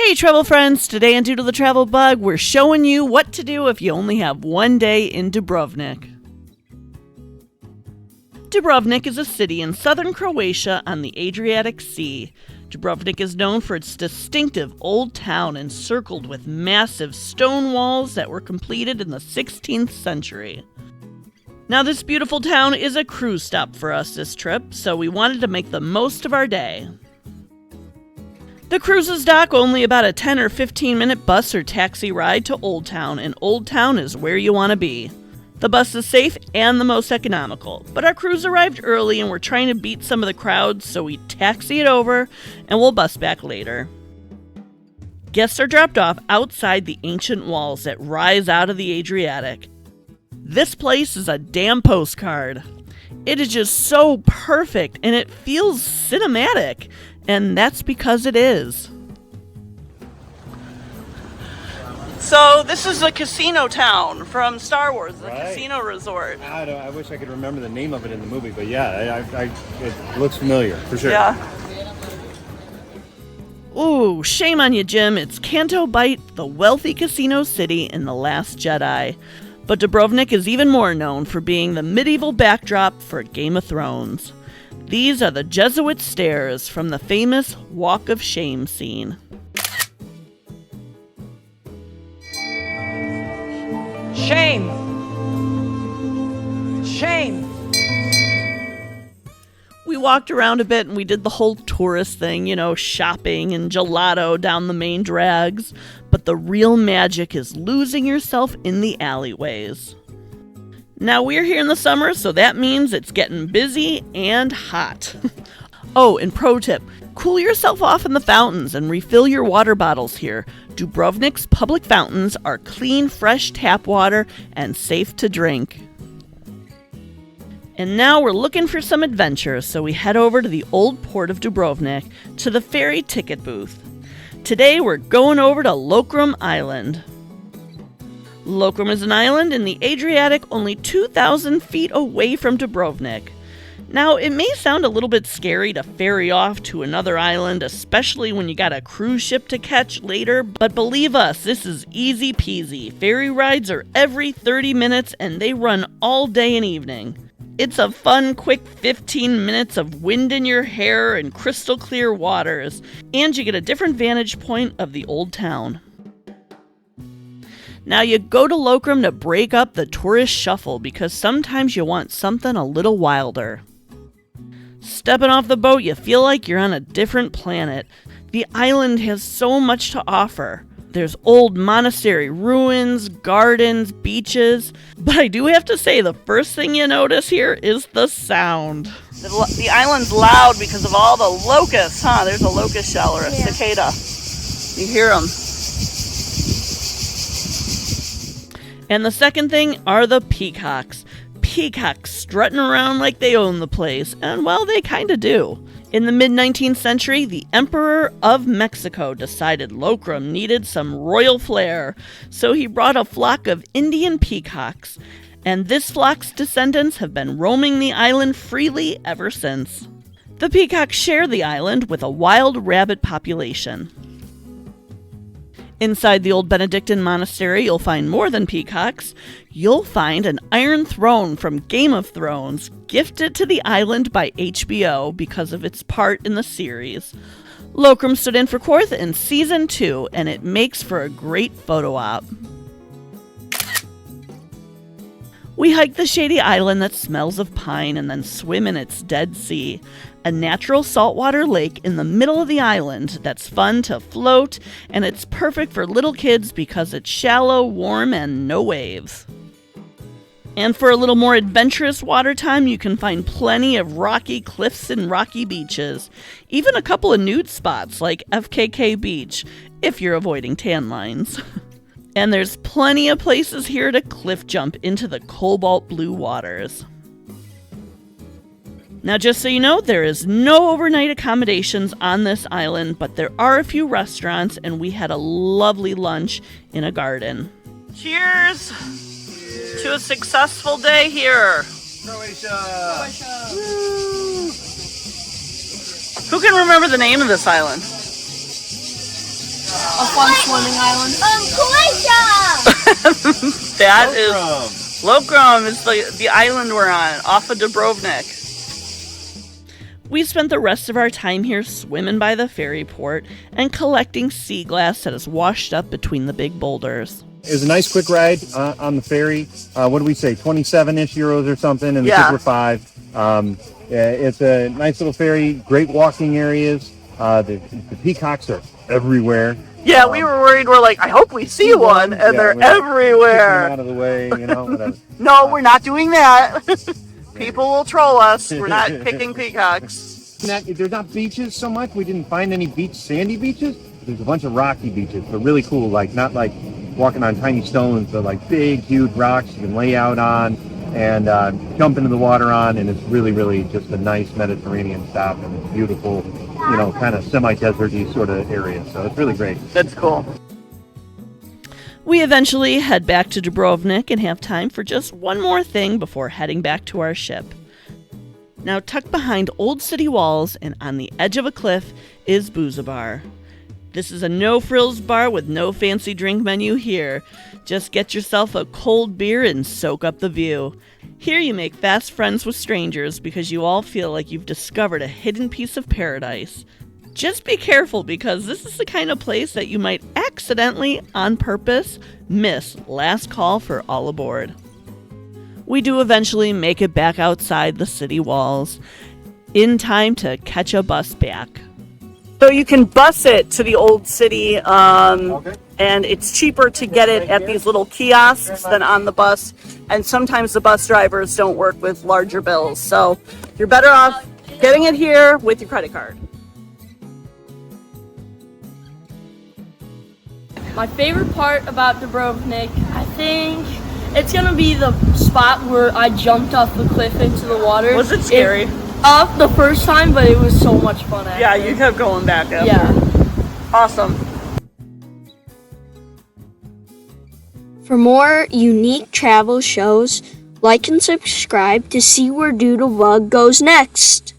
Hey travel friends, today on Due to the Travel Bug, we're showing you what to do if you only have one day in Dubrovnik. Dubrovnik is a city in southern Croatia on the Adriatic Sea. Dubrovnik is known for its distinctive old town encircled with massive stone walls that were completed in the 16th century. Now this beautiful town is a cruise stop for us this trip, so we wanted to make the most of our day. The cruises dock only about a 10 or 15 minute bus or taxi ride to Old Town, and Old Town is where you want to be. The bus is safe and the most economical, but our cruise arrived early and we're trying to beat some of the crowds, so we taxi it over and we'll bus back later. Guests are dropped off outside the ancient walls that rise out of the Adriatic. This place is a damn postcard. It is just so perfect and it feels cinematic. And that's because it is. So this is the casino town from Star Wars, the casino resort. I wish I could remember the name of it in the movie, but yeah, it looks familiar, for sure. Yeah. Ooh, shame on you, Jim. It's Canto Bight, the wealthy casino city in The Last Jedi. But Dubrovnik is even more known for being the medieval backdrop for Game of Thrones. These are the Jesuit stairs from the famous Walk of Shame scene. Shame! Shame! We walked around a bit and we did the whole tourist thing, shopping and gelato down the main drags. But the real magic is losing yourself in the alleyways. Now we're here in the summer, so that means it's getting busy and hot. Oh, and pro tip, cool yourself off in the fountains and refill your water bottles here. Dubrovnik's public fountains are clean, fresh tap water and safe to drink. And now we're looking for some adventure, so we head over to the old port of Dubrovnik to the ferry ticket booth. Today we're going over to Lokrum Island. Lokrum is an island in the Adriatic only 2,000 feet away from Dubrovnik. Now, it may sound a little bit scary to ferry off to another island, especially when you got a cruise ship to catch later, but believe us, this is easy peasy. Ferry rides are every 30 minutes and they run all day and evening. It's a fun, quick 15 minutes of wind in your hair and crystal clear waters, and you get a different vantage point of the old town. Now you go to Lokrum to break up the tourist shuffle because sometimes you want something a little wilder. Stepping off the boat, you feel like you're on a different planet. The island has so much to offer. There's old monastery ruins, gardens, beaches. But I do have to say, the first thing you notice here is the sound. The island's loud because of all the locusts, huh? There's a locust shell or a cicada. You hear them. And the second thing are the peacocks. Peacocks strutting around like they own the place, and well, they kinda do. In the mid-19th century, the Emperor of Mexico decided Lokrum needed some royal flair, so he brought a flock of Indian peacocks, and this flock's descendants have been roaming the island freely ever since. The peacocks share the island with a wild rabbit population. Inside the old Benedictine monastery, you'll find more than peacocks. You'll find an iron throne from Game of Thrones, gifted to the island by HBO because of its part in the series. Lokrum stood in for Korth in Season 2, and it makes for a great photo op. We hike the shady island that smells of pine and then swim in its Dead Sea, a natural saltwater lake in the middle of the island that's fun to float, and it's perfect for little kids because it's shallow, warm, and no waves. And for a little more adventurous water time, you can find plenty of rocky cliffs and rocky beaches, even a couple of nude spots like FKK Beach, if you're avoiding tan lines. And there's plenty of places here to cliff jump into the cobalt blue waters. Now, just so you know, there is no overnight accommodations on this island, but there are a few restaurants, and we had a lovely lunch in a garden. Cheers to a successful day here. Croatia! Who can remember the name of this island? A fun swimming island. Croatia! That is Lokrum is the island we're on, off of Dubrovnik. We spent the rest of our time here swimming by the ferry port and collecting sea glass that is washed up between the big boulders. It was a nice quick ride on the ferry. What did we say, 27-ish euros or something, and the Yeah. kids were 5. It's a nice little ferry, great walking areas. The peacocks are everywhere. Yeah, we were worried. We're like, I hope we see one, and they're we're kicking them everywhere. out of the way, whatever. No, we're not doing that. People will troll us. We're not picking peacocks. There's not beaches so much. We didn't find any sandy beaches. There's a bunch of rocky beaches, but really cool. Like not like walking on tiny stones, but like big, huge rocks you can lay out on and jump into the water on. And it's really, really just a nice Mediterranean stop, and it's beautiful, kind of semi-deserty sort of area. So it's really great. That's cool. We eventually head back to Dubrovnik and have time for just one more thing before heading back to our ship. Now, tucked behind old city walls and on the edge of a cliff is Booza Bar. This is a no-frills bar with no fancy drink menu here. Just get yourself a cold beer and soak up the view. Here you make fast friends with strangers because you all feel like you've discovered a hidden piece of paradise. Just be careful because this is the kind of place that you might accidentally, on purpose, miss last call for all aboard. We do eventually make it back outside the city walls, in time to catch a bus back. So you can bus it to the old city, and it's cheaper to get it at these little kiosks than on the bus, and sometimes the bus drivers don't work with larger bills, so you're better off getting it here with your credit card. My favorite part about Dubrovnik, I think it's gonna be the spot where I jumped off the cliff into the water. Was it scary? The first time, but it was so much fun. Actually. Yeah, you kept going back after. Yeah. Awesome. For more unique travel shows, like and subscribe to see where Doodlebug goes next.